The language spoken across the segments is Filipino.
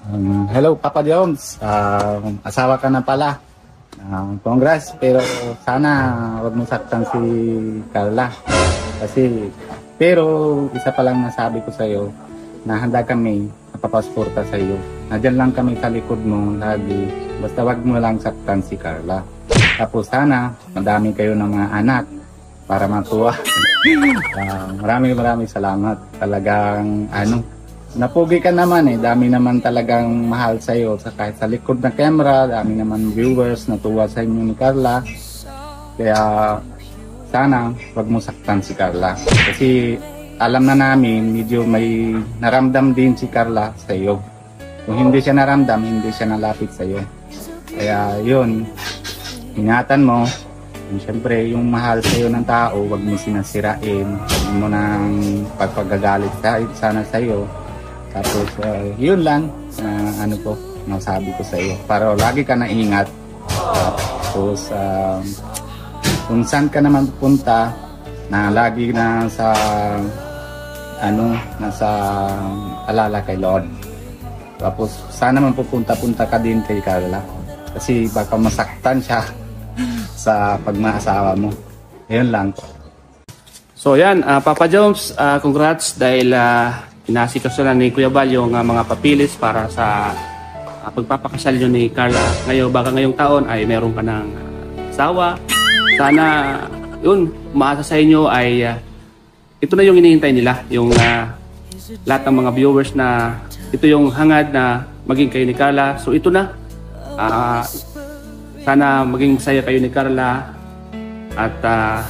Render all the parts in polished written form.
Hello, Papa Jones. Asawa ka na pala. Congrats, pero sana wag mo saktan si Carla. Pero isa pa lang nasabi ko sa'yo na handa kami napapasporta sa'yo. Nadyan lang kami sa likod mo lagi. Basta wag mo lang saktan si Carla. Tapos sana madami kayo ng mga anak para matuwa. Maraming salamat. Talagang napugi ka naman dami naman talagang mahal sa'yo. Kahit sa likod ng camera, dami naman viewers natuwa sa inyo ni Carla. Kaya sana wag mo saktan si Carla. Kasi alam na namin medyo may naramdam din si Carla sa'yo. Kung hindi siya naramdam, hindi siya nalapit sa'yo. Kaya yun, ingatan mo. Siyempre, yung mahal sa'yo ng tao, wag mo sinasirain. Wag mo nang pagpagagalit sana sa'yo. Tapos, yun lang, masabi ko sa'yo. Para lagi ka na ingat. Tapos, kung saan ka naman pupunta, na lagi na nasa alala kay Lord. Tapos, sana man pupunta ka din kay Carla. Kasi baka masaktan siya sa pagmaasawa mo. Yun lang. So yan, Papa Jones, congrats dahil inasikaso na ni Kuya Bal yung mga papilis para sa pagpapakasal nyo ni Carla. Ngayon, baka ngayong taon ay meron ka ng asawa. Sana, yun, umaasa sa inyo ay ito na yung hinihintay nila. Yung lahat ng mga viewers na ito yung hangad na maging kayo ni Carla. So ito na. Sana maging saya kayo ni Carla. At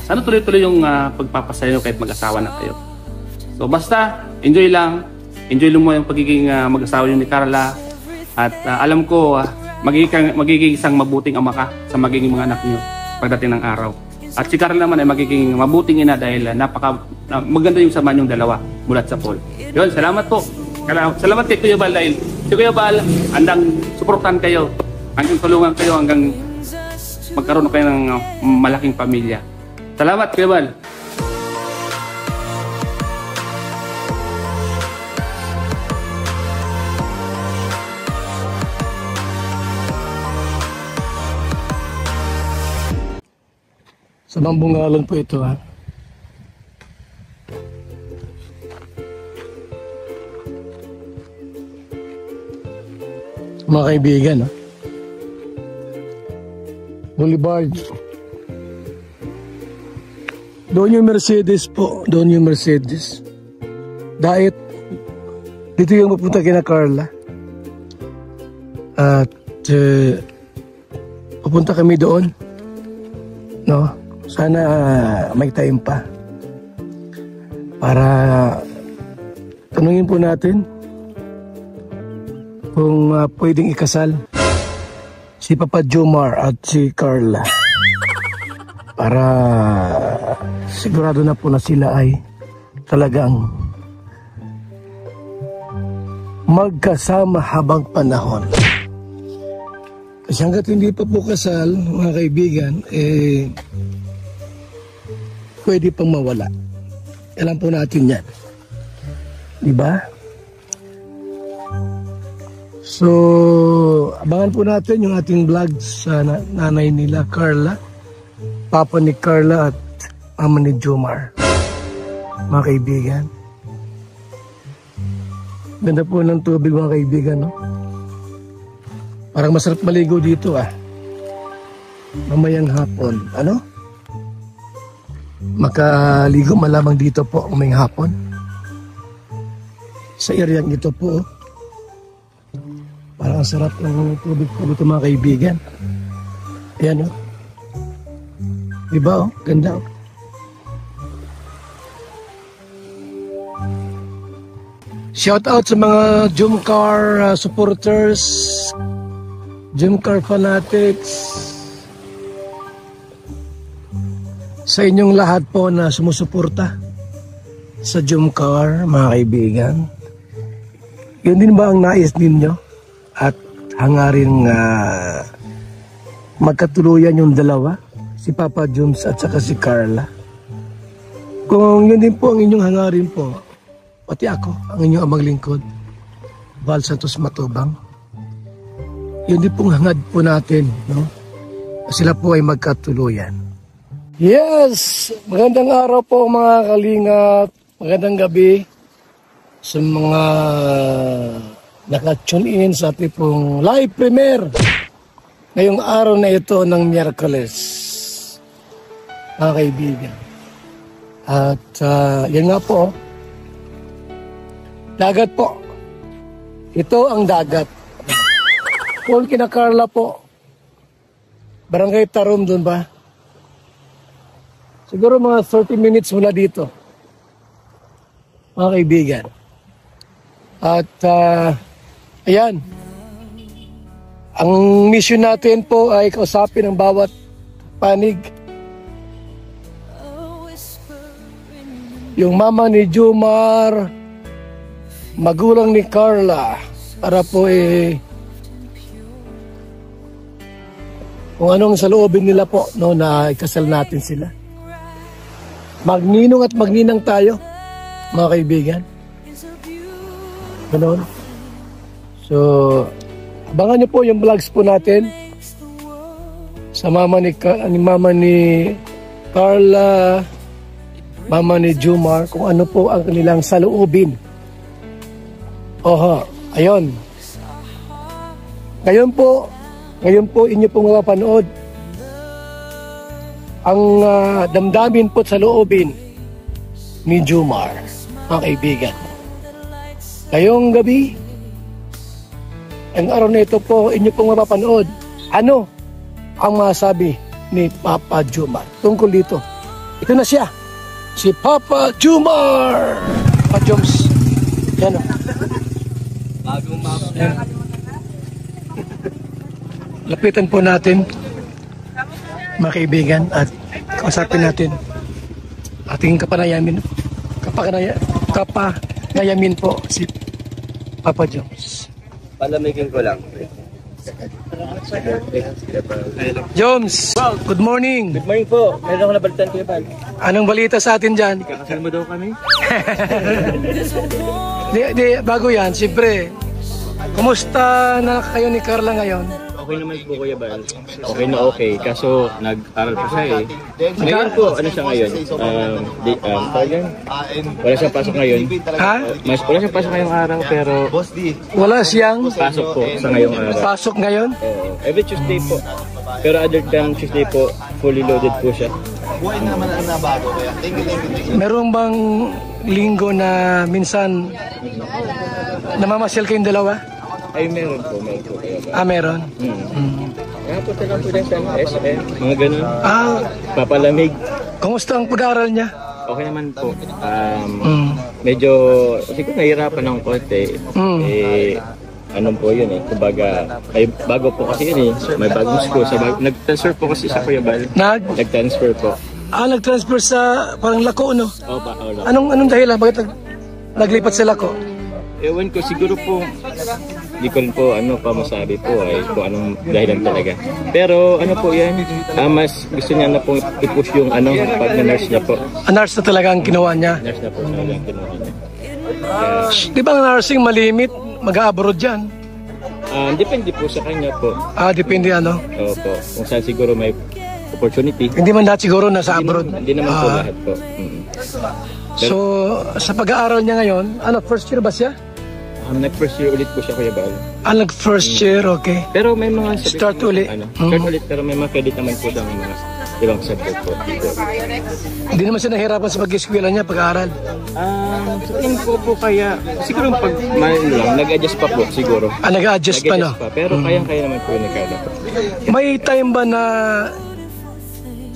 sana tuloy-tuloy yung pagpapasaya nyo kahit mag-asawa na kayo. So basta, enjoy lang. Enjoy mo yung pagiging mag-asawa nyo ni Carla. At alam ko, magiging isang mabuting ama ka sa magiging mga anak nyo pagdating ng araw. At si Carla naman ay magiging mabuting ina dahil maganda yung sama nyong dalawa mulat sa Paul. Yun, salamat po. Salamat kay Kuya Bal dahil si Kuya Bal, andang suportahan kayo. Hanggang tulungan kayo hanggang magkaroon kayo ng malaking pamilya. Salamat, Kuya Bal. Sa Bambungalan po ito, ha. Mga kaibigan, ha. Boulevard. Doon yung Mercedes po. Doon yung Mercedes. Dahil dito yung mapunta kina Carla. At pupunta kami doon. No? Sana may time pa. Para tanungin po natin kung pwedeng ikasal si Papa Jomar at si Carla para sigurado na po na sila ay talagang magkasama habang panahon. Kasi hanggat hindi pa po kasal, mga kaibigan, pwede pang mawala. Alam po natin yan. Diba? So, abangan po natin yung ating vlog sa nanay nila Carla, papa ni Carla at mama ni Jomar. Mga kaibigan. Ganda po ng tubig, mga kaibigan, no? Parang masarap maligo dito, mamayang hapon. Ano? Makaligo malamang dito po mamayang hapon. Sa area ito po, parang sarap ng tubig po dito, mga kaibigan. Ayan, oh. Diba, oh? Ganda, oh. Shout out sa mga Jomcar supporters, Jomcar fanatics, sa inyong lahat po na sumusuporta sa Jomcar, mga kaibigan. Yun din ba ang nais ninyo? At hangarin magkatuluyan yung dalawa, si Papa Jones at saka si Carla. Kung yun din po ang inyong hangarin po, pati ako, ang inyong amang lingkod, Val Santos Matubang, yun din pong hangad po natin, no? Sila po ay magkatuluyan. Yes! Magandang araw po mga kalingap. Magandang gabi sa mga naka-tune in sa ating pong live premiere ngayong araw na ito ng Miyerkules, mga kaibigan. At yan nga po, dagat po. Ito ang dagat. Kung kina Carla po, Barangay Tarom doon ba? Siguro mga 30 minutes mula dito, mga kaibigan. At ayan, ang mission natin po ay kausapin ang bawat panig. Yung mama ni Jomar, magulang ni Carla, para po kung anong sa loobin nila po, no, na ikasal natin sila. Magninong at magninang tayo, mga kaibigan. Ganon. So, abangan niyo po yung vlogs po natin sa mama ni Carla, mama ni Jomar, kung ano po ang kanilang saloobin. Oho, ayun. Ngayon po inyo pong mapapanood ang damdamin po sa loobin ni Jomar, mga kaibigan. Ngayong gabi, ang araw na ito po inyo pong mapapanood, ano ang masabi ni Papa Jomar tungkol dito. Ito na siya, si Papa Jomar. Papa Joms. Yan o. Bagong mapa. Lapitan po natin, mga kaibigan, at kausapin natin ating kapanayamin po si Papa Joms. Palamigin ko lang. Joms, good morning. Good morning po. Meron akong nabalitan ko yung bag. Anong balita sa atin dyan? Kakasal mo daw kami? Bago yan, siyempre, kumusta na kayo ni Carla ngayon? Okay naman po Kuya Bal. Okay na okay. Kaso nag-aral po siya eh. Ngayon po, ano siya ngayon? Wala siyang pasok ngayon. Ha? Wala siyang pasok ngayong araw pero Wala siyang pasok po sa ngayong araw. pasok ngayon? Every Tuesday po. Pero other than Tuesday po, fully loaded po siya. Meron bang linggo na minsan namamasyal kayong dalawa? Ay, meron po Kuya Bal. Meron. Kaya po talang po din sa SM, mga ganun. Papalamig. Kumusta ang pag-aaral niya? Okay naman po. Medyo, siguro nahihirapan ng konti. Ano po yun eh. Kumbaga, ay bago po kasi yun eh. May bagong school. Nag-transfer po kasi sa Kuya Bal. Nag-transfer po. Nag-transfer sa parang Lako, no? Opa, Anong dahilan? Bakit naglipat sa Lako? Ewan ko, siguro po, hindi ko rin po masabi po ay kung anong dahilan talaga. Pero ano po yan, mas gusto niya na po i-push yung pag na-nurse niya po. Nurse na talaga ang kinuha niya? Nurse na po talaga ang kinuha niya. Di ba ang nursing malimit? Mag-abroad dyan? Depende po sa kanya po. Depende ano? Opo, kung saan siguro may opportunity. Hindi man lahat siguro nasa abroad? Hindi naman po lahat po. So, sa pag-aaral niya ngayon, first year ba siya? Nag-first year ulit po siya Kuya Bal. Nag-first year, okay. Pero may mga Start ulit. Start ulit, pero may mga credit naman po sa mga ibang subject po. Hindi naman siya nahirapan sa pag-eskwela niya, pag-aaral? Sa tingin ko po kaya, siguro pag nag-adjust pa po siguro. Nag-adjust pa, no? Pero kayang-kaya naman po ni Carla. May time ba na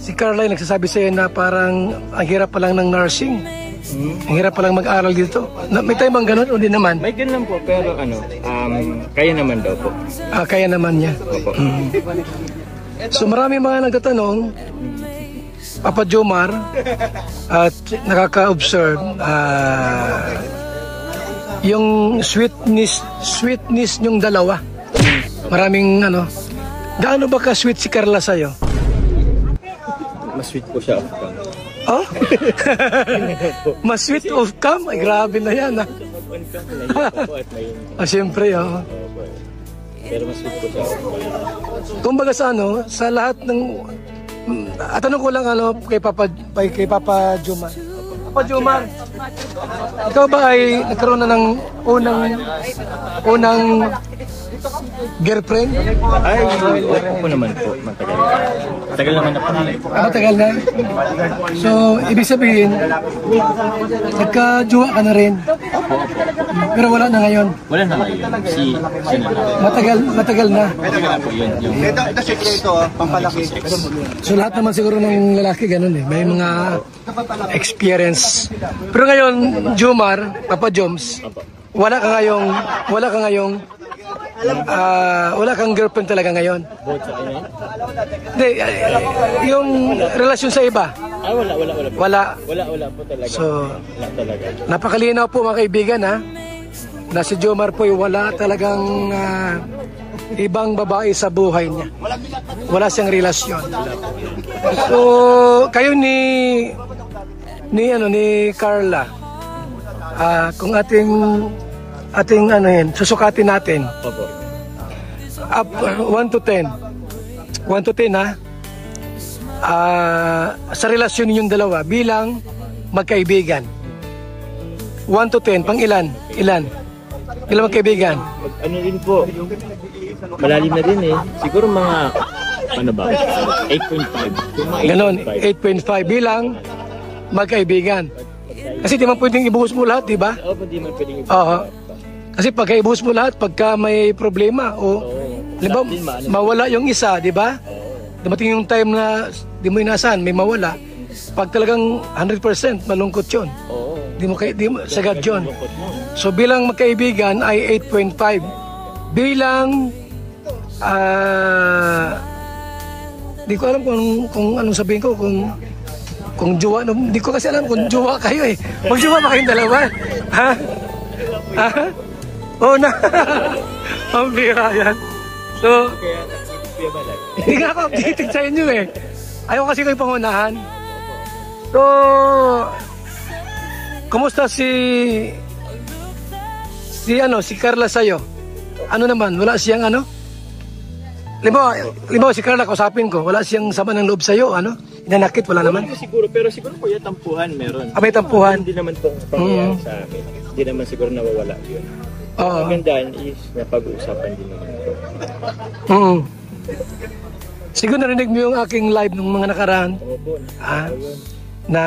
si Carla nagsasabi sa'yo na parang ang hirap pa lang ng nursing? Ang hirap palang mag-aral dito. May time bang ganun o di naman? May ganun po, pero kaya naman daw po. Kaya naman niya. Opo. So marami mga nagtatanong, Papa Jomar, at nakaka-observe, yung sweetness yung dalawa. Maraming gaano ba ka-sweet si Carla sa'yo? Mas sweet po siya. Oh? Mas sweet of cam? Ay, grabe na yan. Siyempre, Pero mas sweet po siya. Kumbaga sa ano, sa lahat ng tanong ko lang ano kay Papa Jumar. Papa Jumar, ikaw ba ay nagkaroon na ng unang girlfriend? Ay, wala po naman po. Matagal. Matagal naman na po. Matagal na. So, ibig sabihin, nagka-jowa ka na rin. Pero wala na ngayon. Wala na ngayon. Si Matagal na. Matagal na po yun. So lahat naman siguro ng lalaki ganun eh. May mga experience. Pero ngayon, Jomar, Papa Joms, wala kang girlfriend talaga ngayon. Both sa kanya? Hindi, yung relasyon sa iba. Wala po talaga. So, Wala talaga. napakalinaw po mga kaibigan ha, na si Jomar po ay wala talagang ibang babae sa buhay niya. Wala siyang relasyon. So, kayo ni Carla, kung ating ano yun, susukatin natin. Opo. Up 1 to 10. 1 to 10 ha. Sa relasyon ninyong dalawa bilang magkaibigan. 1 to 10, pang ilan? Ilan magkaibigan? Ano din po, malalim na din eh. Siguro mga, ano ba, 8.5. Ganon, 8.5 bilang magkaibigan. Kasi di man pwedeng ibuhos mo lahat, di ba? Opo, di man pwedeng Oo. Kasi pagka ibuhos mo lahat, pagka may problema o halimbawa, mawala yung isa, di ba? Dumating yung time na di mo inasahan, may mawala. Pag talagang 100% malungkot yun. Oo. Di mo sagad yun. So bilang magkaibigan ay 8.5. Bilang di ko alam kung anong sabihin ko, kung jowa, di ko kasi alam kung jowa kayo eh. Mag-jowa ba kayong dalawa? Ha? Ha? Oo na. Ang bira yan. So, hindi nga ako updated sa inyo eh. Ayaw kasi kayo pangunahan. So, kumusta si Carla sa'yo? Ano naman, wala siyang ano? Limbawa si Carla, kausapin ko, wala siyang sama ng loob sa'yo, ano? Inanakit, wala naman? Siguro, pero siguro po yung tampuhan meron. May tampuhan? Hindi naman po pangyayari sa amin. Hindi naman siguro nawawala yun. Oo. Ang gandaan is napag-uusapan din naman po. Siguro narinig mo yung aking live nung mga nakaraan. Opo. Na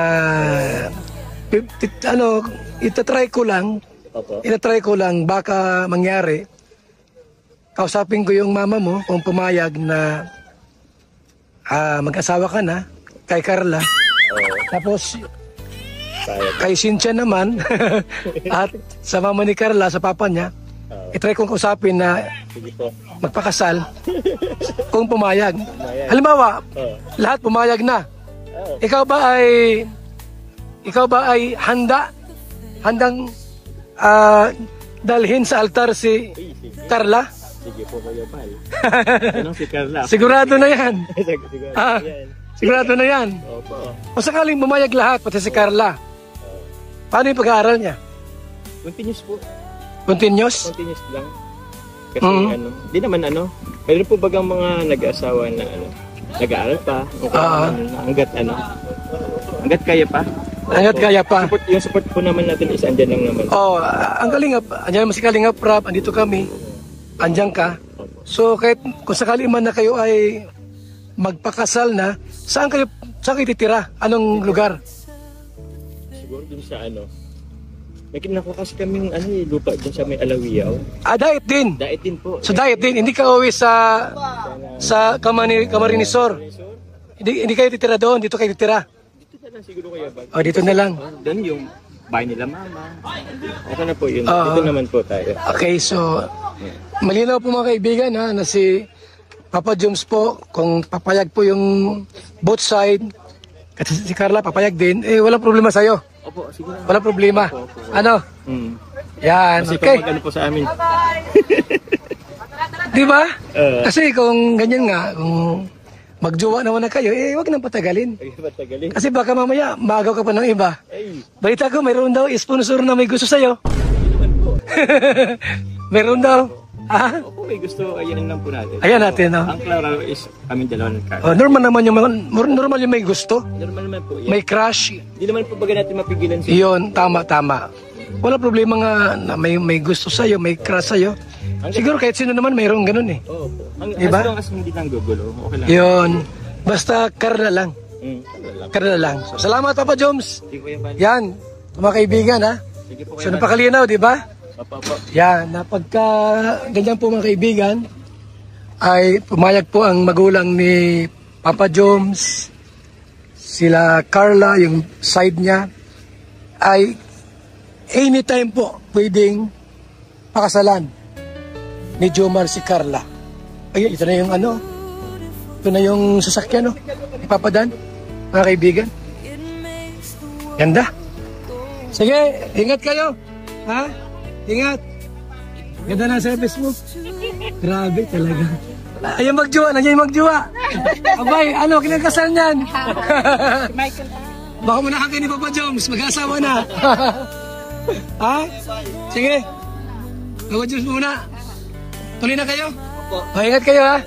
itatry ko lang baka mangyari. Kausapin ko yung mama mo kung pumayag na mag-asawa ka na kay Carla. Tapos kay Cynthia naman at sa mama ni Carla, sa papa niya, itry kong kausapin na magpakasal kung pumayag. Halimbawa, lahat pumayag na. Ikaw ba ay handang dalhin sa altar si Carla? Sige po kayo, pal. Anong si Carla? Sigurado na yan. Sigurado na yan. Opo. O sakaling bumayag lahat, pati si Carla, paano yung pag-aaral niya? Continuous po. Continuous? Continuous lang. Kasi di naman mayroon po bagang mga nag-aasawa na nag-aaral pa. Hanggat kaya pa. Hanggat kaya pa. Yung support po naman natin is andyan lang naman. Ang Kalingap, andyan si Kalingap Rap, andito kami. Andyan ka. So kahit kung sakali man na kayo ay magpakasal na, saan kayo titira? Anong lugar? Siguro dun sa may kinakukas kaming lupa dun sa may Alawiao. Diet din. Diet din po. So diet din, hindi ka uwi sa Camarinesor. Hindi kayo titira doon, dito kayo titira. Dito na lang siguro kayo ba? Dito na lang. Doon yung bahay nila mama. Okay na po yun. Dito naman po tayo. Okay, so malinaw po mga kaibigan na si Papa Joms po, kung papayag po yung both side, kasi si Carla papayag din, walang problema sa'yo. Opo, siguro. Walang problema. Ano? Yan. Kasi Okay. pag po sa amin. Di ba? Kasi kung ganyan nga, kung magjowa naman na kayo, wag nang patagalin. Kasi baka mamaya, magaw ka pa ng iba. Balita ko, mayroon daw sponsor na may gusto sa'yo. Meron daw. Ha? Opo, may gusto, ayan lang po natin. Ayan natin, no? Ang klaro is kami dalawa ng Carla. Oh, normal naman normal yung may gusto. Normal naman po yan. May crush. Hindi naman po baga natin mapigilan siya. Iyon, tama. Wala problema nga na may gusto sa'yo, may crush sa'yo. Siguro kahit sino naman mayroong ganun eh. Opo. Diba? As long as hindi lang gugulo, okay lang. Yun. Basta Carla lang. Carla lang. Carla lang. So, salamat Papa Joms. Sige po yan, Bal. Yan. Mga kaibigan ha. Sige po So kayo, Bal. napakalinaw, di ba? Opo. Yan. Napagka ganyan po mga kaibigan, ay pumayag po ang magulang ni Papa Joms, sila Carla, yung side niya, ay anytime po pwedeng pakasalan ni Jomar si Carla. Ay, ito na yung ito na yung sasakyan, no? Ipapadan, mga kaibigan. Ganda. Sige, ingat kayo. Ha? Ingat. Ganda na service mo. Grabe talaga. Ayaw magjuwa, nandiyan magjuwa. Abay, kinakasal niyan. Baka mo nakakin ni Papa Joms, mag-asawa na. Ha? Sige. Papa Joms muna. Tuloy na kayo. Ingat kayo ha.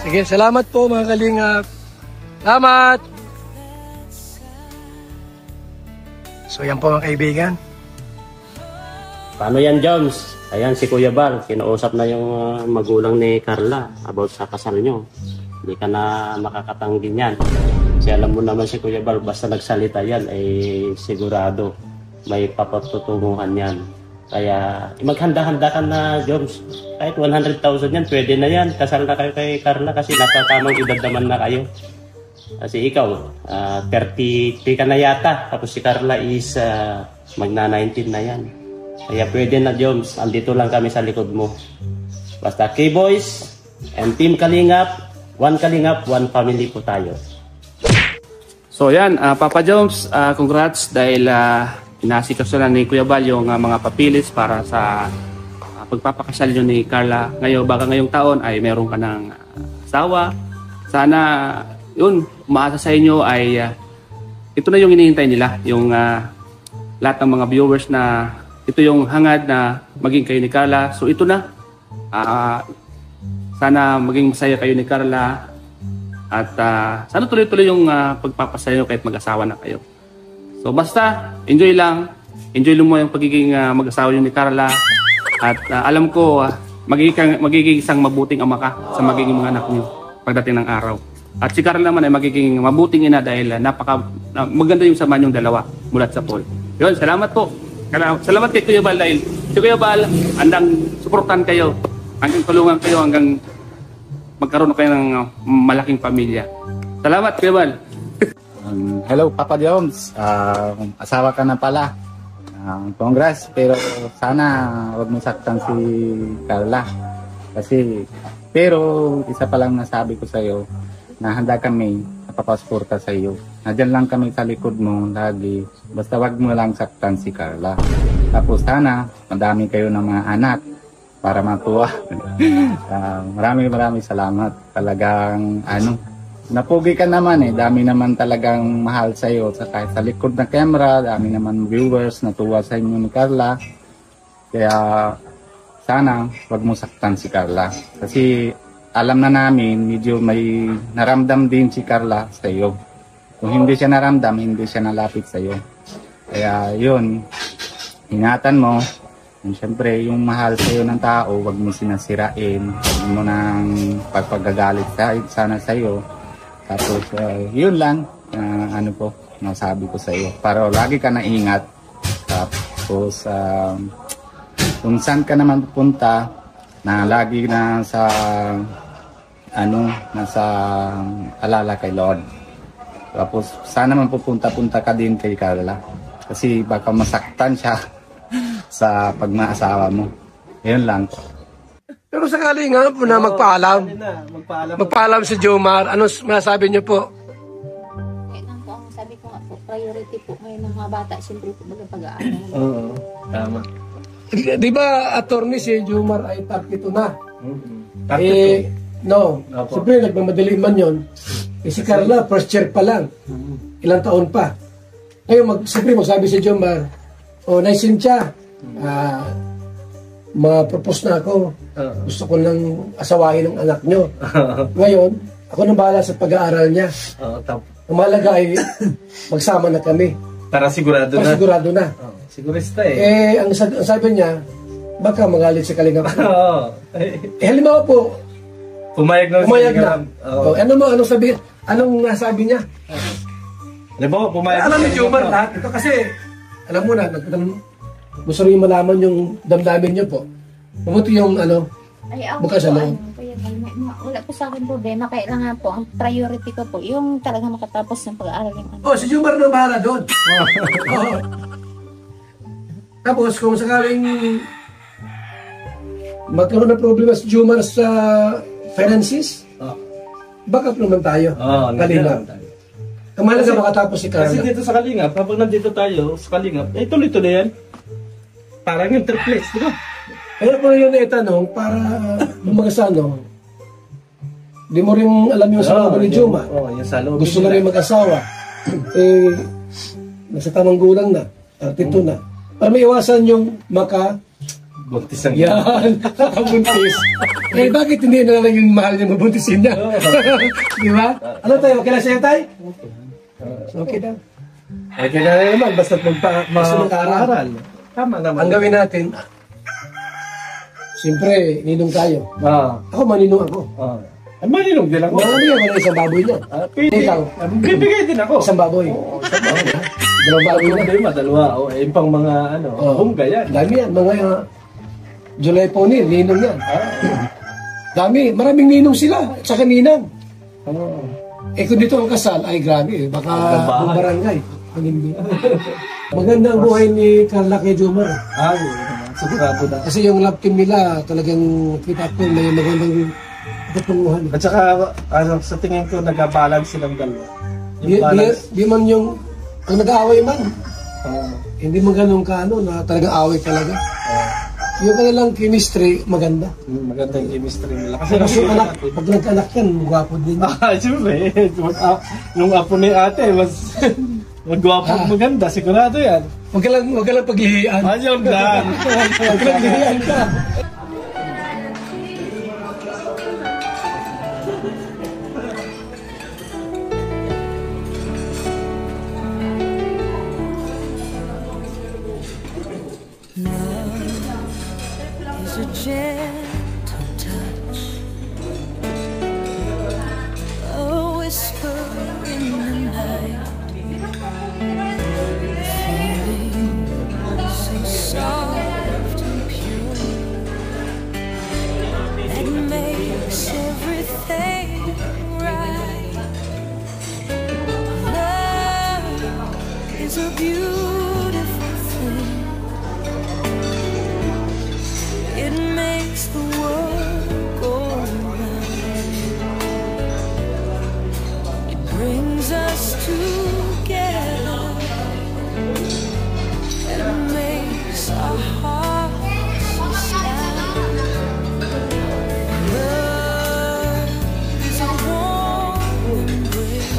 Sige, salamat po mga kalingap. Salamat. So yan po mga kaibigan. Paano yan, Joms? Ayan, si Kuya Bal, kinausap na yung magulang ni Carla about sa kasal nyo. Hindi ka na makakatanggi niyan. Kasi alam mo naman si Kuya Bal, basta nagsalita yan, sigurado may papatutunguhan yan. Kaya maghanda-handa ka na, Joms. Kahit 100,000 yan, pwede na yan. Kasal na kayo kay Carla kasi nasa tamang edad naman na kayo. Kasi ikaw, 33 ka na yata. Tapos si Carla is magna-19 na yan. Kaya pwede na, Joms. Andito lang kami sa likod mo. Basta K-Boys and Team Kalingap, one Kalingap, one family po tayo. So yan, Papa Joms, congrats dahil inasikaso na ni Kuya Bal yung mga papilis para sa pagpapakasal nyo ni Carla. Baka ngayong taon ay meron ka ng asawa. Sana, yun, umaasa sa inyo ay ito na yung hinihintay nila. Yung lahat ng mga viewers na ito yung hangad na maging kayo ni Carla. So ito na. Sana maging masaya kayo ni Carla. At sana tuloy-tuloy yung pagpapasaya nyo kahit mag-asawa na kayo. So basta, enjoy lang. Enjoy mo yung pagiging mag-asawa nyo ni Carla. At alam ko, magiging isang mabuting ama ka sa magiging mga anak nyo pagdating ng araw. At si Carla naman ay magiging mabuting ina dahil maganda yung sama nyong dalawa mulat sa Paul. Yun, salamat po. Salamat kay Kuya Bal dahil si Kuya Bal andang suportan kayo, hanggang tulungan kayo, hanggang magkaroon kayo ng malaking pamilya. Salamat Kuya Bal. Hello Papa Joms, asawa ka na pala. Congrats, pero sana wag mo saktan si Carla. Pero isa pa lang nasabi ko sa iyo na handa kami napapasporta sa iyo. Nandiyan lang kami sa likod mo lagi. Basta wag mo lang saktan si Carla. Tapos sana madami kayo ng mga anak para matuwa. Maraming salamat. Talagang napugi ka naman dami naman talagang mahal sa iyo kahit sa likod ng camera, dami naman viewers natuwa sa inyo ni Carla. Kaya sana wag mo saktan si Carla kasi alam na namin medyo may naramdam din si Carla sa iyo. Kung hindi siya naramdam, hindi siya nalapit sa iyo. Kaya yun, ingatan mo. Siyempre, yung mahal sa iyo ng tao, wag mo sinasirain, wag mo nang pagpagagalit sana sa iyo. Tapos, yun lang, nasabi ko sa iyo. Para lagi ka na ingat. Tapos, kung saan ka naman pupunta, na lagi na nasa alala kay Lord. Tapos, sana man pupunta ka din kay Carla. Kasi baka masaktan siya sa pagmaasawa mo. Yun lang. Pero sakali nga po na magpaalam si Jomar. Ano masasabi niyo po? Kailan po ang sabi ko nga po, priority po ngayon ng mga bata, siyempre po pag-aaral. Oo, tama. Di ba, attorney si Jomar ay 32 na? No. Siyempre, nagmamadali man yun. Si Carla, first year pa lang. Ilang taon pa. Ngayon, siyempre, magsabi si Jomar, naisin siya. Ma-propose na ako. Gusto ko lang asawahin ng anak nyo. Ngayon, ako nang bahala sa pag-aaral niya. Ang mahalaga ay magsama na kami. Para sigurado na. Sigurado na. Sigurista eh. Ang sabi niya, baka magalit sa Kalingap. Halimbawa po, Pumayag na. Anong sabi? Anong nasabi niya? Halimbawa, pumayag na. Alam ni Jomar lahat ito kasi, alam mo na, gusto rin malaman yung damdamin niyo po. Mabuti yung Ay, ako bukas po, sa loob. Kuya Bal, wala po sa akin problema. Kailangan po, ang priority ko po, yung talaga makatapos ng pag-aaral yung Si Jomar na bahala doon. Oo. Tapos, kung sakaling magkaroon ng problema si Jomar sa finances, backup naman tayo. Kalingap. Ang mahalaga makatapos si Carla. Kasi dito sa Kalingap, kapag nandito tayo sa Kalingap, tuloy-tuloy yan. Parang yung triplex, di ba? Pero kung yun na itanong, para mag-asano, di mo rin alam yung sa loob ni Jomar. Yung sa loob. Gusto na rin mag-asawa. Nasa tamang gulang na, 32 na. Para may iwasan yung buntis ang yan, buntis. Bakit hindi na lang yung mahal niya mabuntisin niya? Di ba? Ano tayo? Okay na sa'yo tayo? Okay na. Okay na naman, basta mag-aaral. Tama naman. Ang gawin natin, siyempre, ninong tayo. Ako, maninong ako. Ay, maninong din ako. Bigyan ko na isang baboy niya. Ikaw? Bibigay din ako. Isang baboy. Dalawang baboy na. Dalawa. Yung pang mga bungga yan. Dami yan. Mga July po ninong yan. Dami. Maraming ninong sila. Tsaka ninang. Kung dito ang kasal, ay grabe. Baka ang barangay. Maganda ang buhay ni Carla kay Jomar. Sigurado na. Kasi yung love team nila, talagang kita ko may magandang katunguhan. At saka, sa tingin ko, nag-balance silang dalawa. Di man yung, ang nag-aaway man, hindi man ganun na talagang away talaga. Yung kanilang chemistry, maganda. Maganda yung chemistry nila. Kasi yung anak, pag nagka-anak yan, gwapo din. Siyempre, nung apo ni ate, mas magwapo, maganda, sigurado yan. Huwag ka lang paghihiyan. Yun lang. Huwag ka lang paghihiyan ka. Is a gentle touch, a whisper in the night, feeling so soft and pure, that makes everything right. Love is a beautiful thing. It makes the world go round. It brings us together, and it makes our hearts stand. Love is a warm embrace,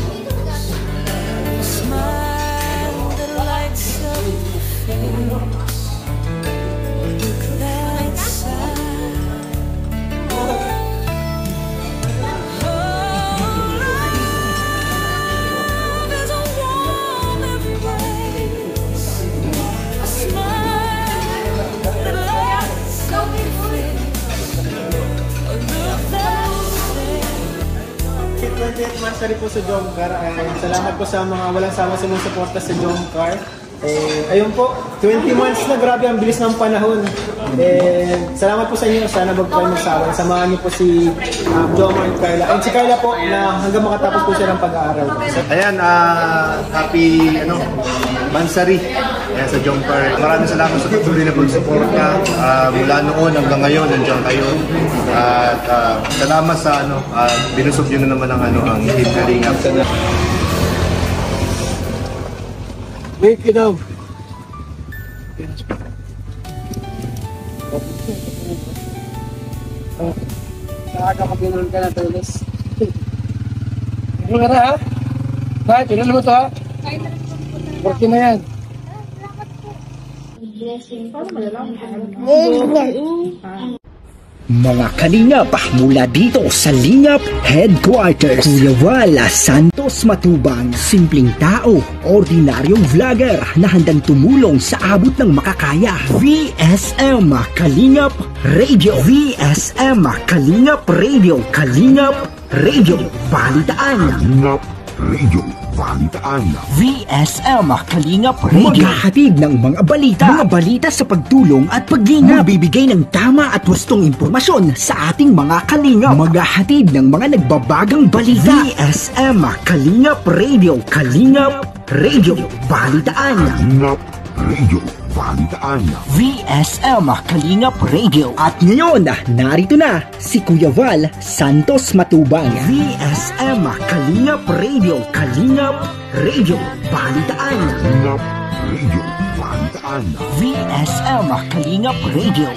a smile that lights up the face. Anniversary po sa Jomcar. Salamat po sa mga walang sama sumusuporta sa Jomcar. Ayun po, 20 months na, grabe ang bilis ng panahon. Salamat po sa inyo, sana wag kayo magsawa. Samahan niyo po si Jomar at Carla. And si Carla po na hanggang makatapos po siya ng pag-aaral. Ayan, happy Mansari sa Jomcar. Maraming salamat sa patuloy na pagsuporta. Mula noon hanggang ngayon, nandiyan kayo. At salamat sa binusog nyo na naman ang Team Kalingap. Wait ka daw. Nakakapagpinunan ka na, Tulis. Ano ka na, ha? Ha? Pinunan mo to, ha? Porky na yan. Mga kalingap mula dito sa Lingap Headquarters, Kuya Val Santos Matubang, simpleng tao, ordinaryong vlogger na handang tumulong sa abot ng makakaya. VSM Kalingap Radio, VSM Kalingap Radio, Kalingap Radio Balitaan, Kalingap Radio Balitaan, VSM Kalingap Radio. Maghahatid ng mga balita sa pagtulong at paglingap. Magbibigay ng tama at wastong impormasyon sa ating mga kalingap. Maghahatid ng mga nagbabagang balita. VSM Kalingap Radio, Kalingap Radio Balitaan, Kalingap Radio Balitaan, VSM Kalingap Radio. At ngayon, narito na si Kuya Val Santos Matubang. VSM Kalingap Radio, Kalingap Radio Balitaan, Kalingap Radio Balitaan, VSM Kalingap Radio.